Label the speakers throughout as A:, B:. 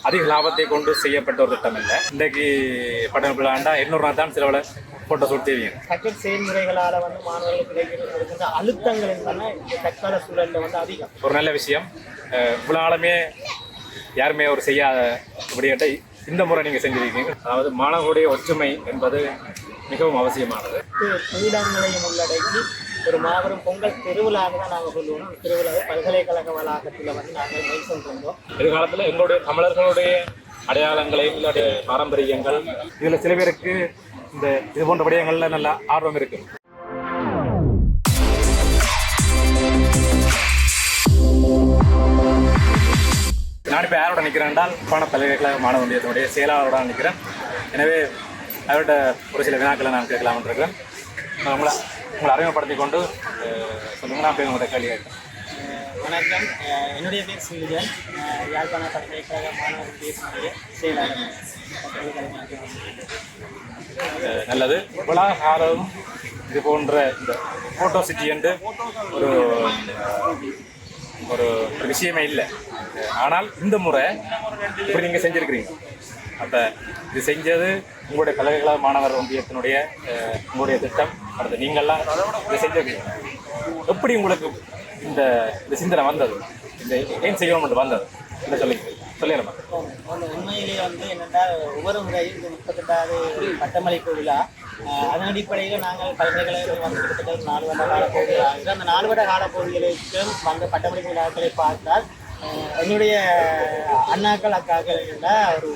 A: அதிக லாபத்தை கொண்டு செய்யப்பட்ட ஒரு திட்டம் இல்லை. இன்றைக்கு பட்டண பிள்ளாண்டா 800 தான் சிலவில் போட்டோ ஷூட் செய்வீங்க.
B: கற்றல் செயல்முறைகளால் வந்து மாணவர்களுக்கு கிடைக்கிற அழுத்தங்கள் என்னன்னா இந்த தற்கால சூழலில் வந்து அதிகம்.
A: ஒரு நல்ல விஷயம். இவ்வளோ நாளுமே யாருமே ஒரு செய்யாத விடயத்தை இந்த முறை நீங்கள் செஞ்சிருக்கீங்க. அதாவது மாணவர்களுடைய ஒற்றுமை என்பது மிகவும் அவசியமானது.
B: பீடங்களையும் உள்ளடக்கி ஒரு மாபெரும் பொங்கல் திருவிழான்னு தான் நாங்கள் சொல்லுவோம். திருவிழாவை பல்கலைக்கழக வளாகத்தில் வந்து நாங்கள் மென்ஷன் பண்ணுறோம்.
A: எதிர்காலத்தில் எங்களுடைய தமிழர்களுடைய அடையாளங்களை எங்களுடைய பாரம்பரியங்கள் இதில் சில பேருக்கு இந்த இது போன்ற விடயங்கள்ல நல்ல ஆர்வம் இருக்கு. நான் இப்போ யாரோட நிற்கிறேன் என்றால் பண பல்கலைக்கழக மாணவ ஒன்றியத்தினுடைய செயலாளரோட நிற்கிறேன். எனவே அவரோட ஒரு சில வினாக்களை நான் கேட்கலாம்னு இருக்கிறேன். உங்களை அறிமுகப்படுத்தி கொண்டு சொல்லுங்க. நான் போய் உங்களுடைய கேள்வி கேட்கிறேன்.
B: வணக்கம், என்னுடைய பேர் சிந்துஜன். யாழ்ப்பாண பல்கலைக்கழக மாணவ ஒன்றியத்தினுடைய செயலாளர்.
A: நல்லது. இவ்வளோ காலம் இது போன்ற இந்த ஃபோட்டோ சிட்டி என்று ஒரு ஒரு விஷயமே இல்லை. ஆனால் இந்த முறை இப்படி நீங்கள் செஞ்சுருக்கிறீங்க. அப்போ இது செஞ்சது உங்களுடைய பல்கலைக்கழக மாணவர் ஒன்றியத்தினுடைய உங்களுடைய திட்டம். அடுத்து நீங்கள்லாம் இதை செஞ்சுருக்கீங்க. எப்படி உங்களுக்கு இந்த சிந்தனை வந்தது? இந்த ஏன் செய்யணும் வந்தது இல்லை சொல்லிடுறேன்.
B: உண்மையிலேயே வந்து என்னென்னா ஒவ்வொரு முறையும் இந்த 38வது பட்டமளிப்பு விழா அதன் அடிப்படையில் நாங்கள் பல்கலைக்கழகத்தில் வந்து கிட்டத்தட்ட 4 வருட காலப்பகுதிகள் ஆகுது. அந்த 4 வருட காலப்பகுதிகளுக்கும் வந்த பட்டமளிப்பு விழாக்களை பார்த்தால் என்னுடைய அண்ணாக்கள் அக்காக்கள் என்றால் ஒரு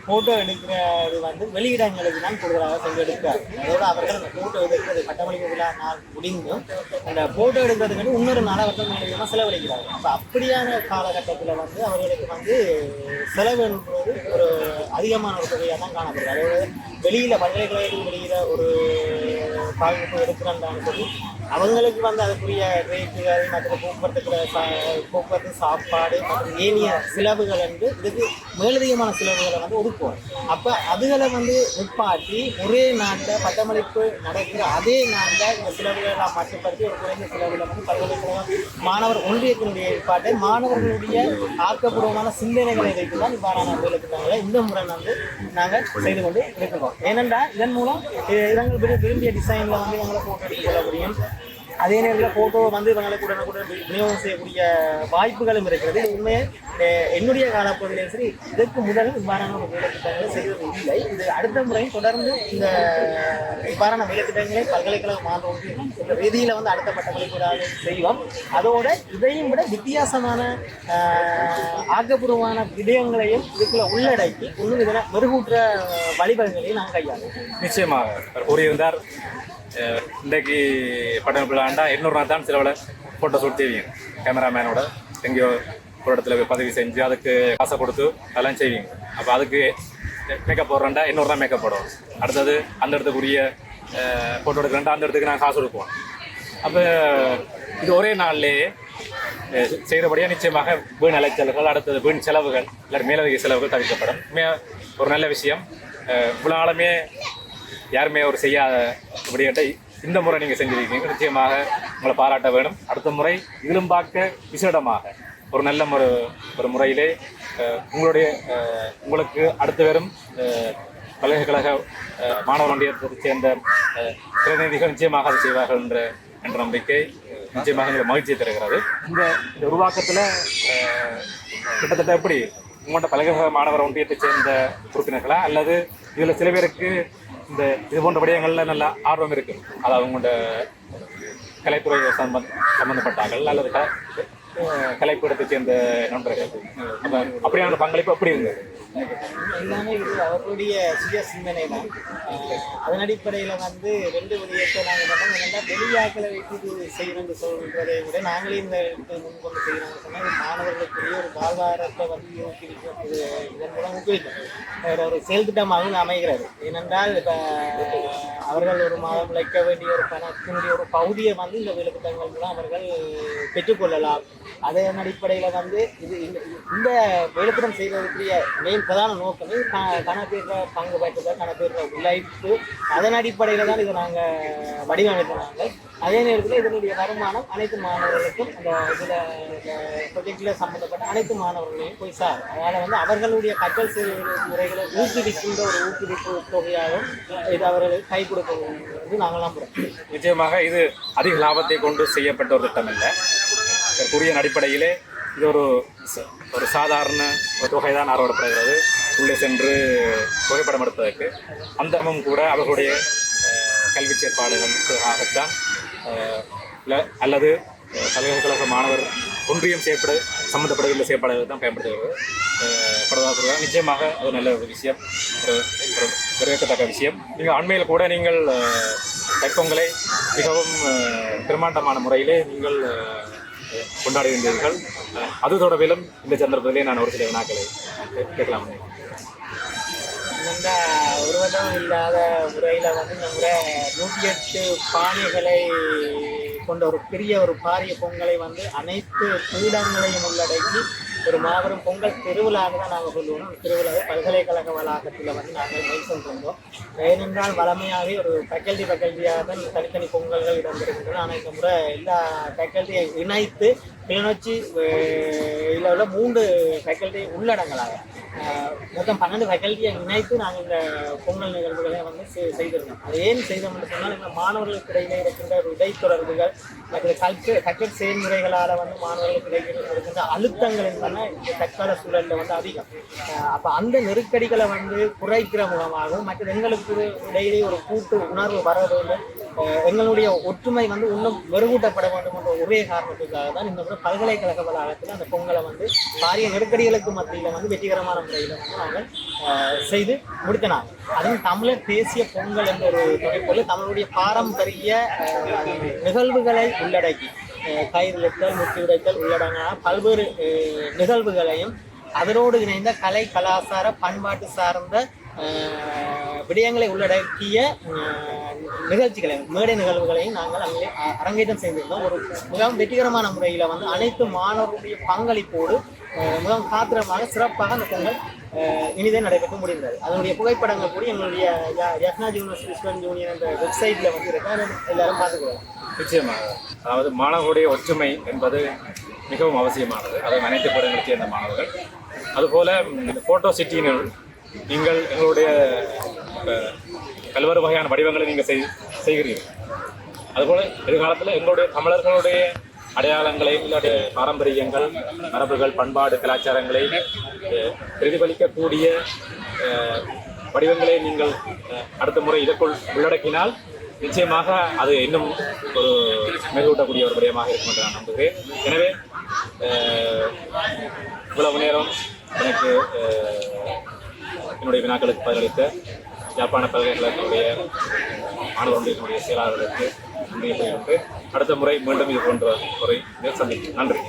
B: ஃபோட்டோ எடுக்கிறது வந்து வெளியிடங்களுக்கு தான் கூடுதலாக சென்று எடுக்கிறார். அதோடு அவர்கள் அந்த ஃபோட்டோ எடுக்கிறது பட்டமளிப்பு விழா நாள் முடிந்தும் அந்த ஃபோட்டோ எடுக்கிறதுக்கு இன்னொரு 4 வருஷம் மூலியமாக செலவழிக்கிறாங்க. அப்போ அப்படியான காலகட்டத்தில் வந்து அவர்களுக்கு வந்து செலவு என்பது ஒரு அதிகமான ஒரு தொகையாக தான் காணப்படுது. அதோட வெளியில் பல்கலைக்கழகத்துக்கு வெளியில் ஒரு பாதிப்பு எடுக்கிறான்னு சொல்லி அவங்களுக்கு வந்து அதுக்குரிய ரேட்டுகள் மற்றும் போக்குவரத்து சாப்பாடு மற்றும் ஏனைய செலவுகள் வந்து இதுக்கு மேலதிகமான செலவுகளை வந்து ஒதுக்குவோம். அப்போ அதுகளை வந்து நிற்பாட்டி ஒரே நாட்டில் பட்டமளிப்பு நடக்கிற அதே நாட்டில் இந்த செலவுகளை நாம் மட்டுப்படுத்தி ஒரு குறைந்த செலவில் வந்து பல்கலைக்கழக மாணவர் ஒன்றியத்தினுடைய ஏற்பாட்டை மாணவர்களுடைய ஆக்கப்பூர்வமான சிந்தனைகளை வைத்து தான் இவ்வாறான வேலைத்திட்டங்களை இந்த முறை வந்து நாங்கள் செய்து கொண்டு இருக்கிறோம். ஏனென்றால் இதன் மூலம் இவங்க விரும்பிய டிசைனில் வந்து இவங்களை போட்டோ எடுத்துக்கொள்ள முடியும். அதே நேரத்தில் ஃபோட்டோ வந்து இவங்களுக்கு உடனுக்குடன் விநியோகம் செய்யக்கூடிய வாய்ப்புகளும் இருக்கிறது. உண்மையை என்னுடைய காலப்பகுதியிலும் சரி இதற்கு முதல் இவ்வாறான ஒரு வேலைத்திட்டங்களை செய்வது இல்லை. இது அடுத்த முறையும் தொடர்ந்து இந்த இவ்வாறான வேலைத்திட்டங்களை பல்கலைக்கழக மாணவர்கள் இந்த ரீதியில் வந்து அடுத்த பட்டமளிப்பு செய்வோம். அதோட இதையும் விட வித்தியாசமான ஆக்கப்பூர்வமான விடயங்களையும் இதுக்குள்ள உள்ளடக்கி இன்னும் இதனை மெருகூற்ற வழிவகைகளையும் நாங்கள் கையாளும்.
A: நிச்சயமாக கூறியிருந்தார். இன்றைக்கு பட்டண பிள்ளாண்டா 800 தான் சிலவில் ஃபோட்டோ ஷூட் செய்வீங்க. கேமராமேனோட எங்கேயோ ஒரு இடத்துல பதவி செஞ்சு அதுக்கு காசை கொடுத்து அதெல்லாம் செய்வீங்க. அப்போ அதுக்கு மேக்கப் போடுறேன்டா 800 தான் மேக்கப் போடுவோம். அடுத்தது அந்த இடத்துக்குரிய ஃபோட்டோ எடுக்கிறேன்டா அந்த இடத்துக்கு நான் காசு கொடுப்போம். அப்போ இது ஒரே நாள்லேயே செய்கிறபடியாக நிச்சயமாக வீண் அலைச்சல்கள், அடுத்தது வீண் செலவுகள் இல்லை மேலதிக செலவுகள் தவிர்க்கப்படும். ஒரு நல்ல விஷயம். இவ்வளோ நாளுமே யாருமே ஒரு செய்யாத விடயத்தை இந்த முறை நீங்கள் செஞ்சிருக்கீங்க. நிச்சயமாக உங்களை பாராட்ட வேணும். அடுத்த முறை இதிலும் பார்க்க விசேடமாக ஒரு நல்ல ஒரு முறையிலே உங்களுக்கு அடுத்து வரும் பல்கலைக்கழக மாணவர் ஒன்றியத்தை சேர்ந்த பிரதிநிதிகள் நிச்சயமாக அதை செய்வார்கள் என்ற நம்பிக்கை நிச்சயமாக எங்களுக்கு மகிழ்ச்சியை தருகிறது. இந்த உருவாக்கத்தில் கிட்டத்தட்ட எப்படி உங்களோட பல்கலைக்கழக மாணவர் ஒன்றியத்தை சேர்ந்த உறுப்பினர்களா அல்லது இதில் சில பேருக்கு இந்த இது போன்ற விடயங்களில் நல்ல ஆர்வம் இருக்கு, அதாவது உங்களோட கலைத்துறை சம்பந்தப்பட்டார்கள் அல்லது கலைப்பீடத்தை சேர்ந்த நண்பர்கள், அப்படியான பங்களிப்பு எப்படி இருந்தது?
B: எல்லாமே இது அவர்களுடைய சுய சிந்தனை தான். அதன் அடிப்படையில் வந்து 2 விடயத்தை நாங்கள் பார்த்தோம். என்னென்னா வெளியாக்களை வைத்து செய்யணும்னு சொல்கிறதை விட நாங்களே இந்த முன்கொண்டு செய்யணும்னு சொன்னால் இது மாணவர்களுக்குரிய ஒரு வாழ்வாதாரத்தை வந்து ஊக்குவிக்கிறது. இதன் மூலம் ஊக்குவிக்கும் ஒரு செயல் திட்டமாகவும் அமைகிறது. ஏனென்றால் இப்போ அவர்கள் ஒரு மாதம் உழைக்க வேண்டிய ஒரு பணத்தினுடைய ஒரு பகுதியை வந்து இந்த வேலைத்திட்டங்கள் மூலம் அவர்கள் பெற்றுக்கொள்ளலாம். அதன் அடிப்படையில் வந்து இந்த வேலைத்திட்டம் செய்வதற்குரிய பிரதான நோக்கமே கணப்பேற்ற பங்கு பெற்றுள்ள கணப்பேற்ற உழைப்பு. அதன் அடிப்படையில் தான் இதை நாங்கள் வடிவமைத்தாங்க. அதே நேரத்தில் இதனுடைய வருமானம் அனைத்து மாணவர்களுக்கும் அந்த இதில் இந்த ப்ரொஜெக்டில் சம்மந்தப்பட்ட அனைத்து மாணவர்களையும் போய் சார் அதனால் வந்து அவர்களுடைய கற்றல் முறைகளை ஊக்குவிக்கின்ற ஒரு ஊக்குவிப்பு தொகையாகவும் இது அவர்களுக்கு கை கொடுக்கும் என்று நாங்கள் நம்புகிறோம்.
A: நிச்சயமாக இது அதிக லாபத்தை கொண்டு செய்யப்பட்ட ஒரு திட்டம் இல்லை. குறியின் அடிப்படையிலே இது ஒரு சாதாரண ஒரு தொகை தான் அறவிடப்படுகிறது. உள்ளே சென்று புகைப்படம் எடுப்பதற்கு அந்தமும் கூட அவர்களுடைய கல்வி செயற்பாடுகளுக்காகத்தான் அல்லது பல்கலைக்கழக மாணவர் ஒன்றியம் சம்பந்தப்படுகின்ற செயற்பாடுகள் தான் பயன்படுத்துகிறது. நிச்சயமாக அது நல்ல ஒரு விஷயம், ஒரு வரவேற்கத்தக்க விஷயம். நீங்கள் அண்மையில் கூட நீங்கள் தைப்பொங்கலை மிகவும் பிரம்மாண்டமான முறையிலே நீங்கள் கொண்டாடுகின்றீர்கள். அது தொடர்பிலும் இந்த சந்தர்ப்பத்திலே நான் ஒரு சில வினாக்களை கேட்கலாம்.
B: உருவதம் இல்லாத முறையில் வந்து நம்ம 108 பானைகளை கொண்ட ஒரு பெரிய ஒரு பாரிய பொங்கலை வந்து அனைத்து பீடங்களையும் உள்ளடக்கி ஒரு மாபெரும் பொங்கல் திருவிழாக தான் நாங்கள் சொல்லுவோம். அந்த திருவிழாவை பல்கலைக்கழக வளாகத்தில் வந்து நாங்கள் மென்ஷன் பண்ணுறோம். ஏனென்றால் வளமையாகவே ஒரு ஃபேக்கல்ட்டியாக தான் தனித்தனி பொங்கல்கள் இடம்பெறுகின்றன. ஆனால் இந்த முறை எல்லா ஃபேக்கல்ட்டியை இணைத்து கிளிநொச்சி இதில் உள்ள 3 ஃபேக்கல்ட்டி உள்ளடங்கலாக மொத்தம் 12 ஃபேக்கல்ட்டியை இணைத்து நாங்கள் இந்த பொங்கல் நிகழ்வுகளை வந்து செய்திருந்தோம். அது ஏன் செய்தோம் என்று சொன்னால் இந்த மாணவர்களுக்கு இடையிலே இருக்கின்ற ஒரு இடைத்தொடர்புகள் மற்றும் கற்றல் செயல்முறைகளால் வந்து மாணவர்களுக்கு இடையில இருக்கின்ற அழுத்தங்கள் என்னன்னா இந்த தற்கால சூழலில் வந்து அதிகம். அப்போ அந்த நெருக்கடிகளை வந்து குறைக்கிற முகமாகவும் மற்றும் எங்களுக்கு இடையிலே ஒரு கூட்டு உணர்வு வர வேண்டும், எங்களுடைய ஒற்றுமை வந்து இன்னும் மெருகூட்டப்பட வேண்டும் என்ற ஒரே காரணத்துக்காக தான் இந்த முறை பல்கலைக்கழக வளாகத்தில் அந்த பொங்கலை வந்து பாரிய நெருக்கடிகளுக்கு மத்தியில் வந்து வெற்றிகரமான முறையில் வந்து நாங்கள் செய்து முடித்தனாங்க. அதுவும் தமிழர் தேசிய பொங்கல் என்ற ஒரு தொகைப்பொருள் தமிழுடைய பாரம்பரிய நிகழ்வுகளை உள்ளடக்கி கயிறுத்தல் முட்டி உடைத்தல் உள்ளடங்கின பல்வேறு நிகழ்வுகளையும் அதனோடு இணைந்த கலை கலாச்சார பண்பாட்டு சார்ந்த விடயங்களை உள்ளடக்கிய நிகழ்ச்சிகளையும் மேடை நிகழ்வுகளையும் நாங்கள் அங்கே அரங்கேற்றம் செய்திருந்தோம். ஒரு மிகவும் வெற்றிகரமான முறையில் வந்து அனைத்து மாணவர்களுடைய பங்களிப்போடு மிகவும் காத்திரமாக சிறப்பாக அந்த பொங்கல் இனிதே நடைபெற்று முடிந்தது. அதனுடைய புகைப்படங்கள் கூட எங்களுடைய யக்னாஜ் யூனிவர்சிட்டி ஸ்டூடெண்ட் யூனியன் என்ற வெப்சைட்டில் வந்து இருக்க எல்லாரும் பார்த்துக்கலாம்.
A: நிச்சயமாக, அதாவது மாணவர்களுடைய ஒற்றுமை என்பது மிகவும் அவசியமானது. அதை அனைத்து படங்களை சேர்ந்த மாணவர்கள். அதுபோல் இந்த ஃபோட்டோ சிட்டியினுள் நீங்கள் எங்களுடைய பல்வேறு வகையான வடிவங்களை நீங்கள் செய்கிறீர்கள். அதுபோல் எதிர்காலத்தில் எங்களுடைய தமிழர்களுடைய அடையாளங்களை, இல்லாடைய பாரம்பரியங்கள், மரபுகள், பண்பாடு, கலாச்சாரங்களை பிரதிபலிக்கக்கூடிய வடிவங்களை நீங்கள் அடுத்த முறை இதற்குள் உள்ளடக்கினால் நிச்சயமாக அது இன்னும் ஒரு மேலூட்டக்கூடிய ஒரு விடயமாக இருக்கும் என்று நான் நம்புகிறேன். எனவே இவ்வளவு நேரம் எனக்கு என்னுடைய வினாக்களுக்கு பதிலளித்த யாழ்ப்பாண பல்கலைக்கழகத்தினுடைய மாணவர்களுடைய செயலாளர்களுக்கு நன்றி. அடுத்த முறை மீண்டும் இது போன்ற ஒரு சந்திப்பு. நன்றி.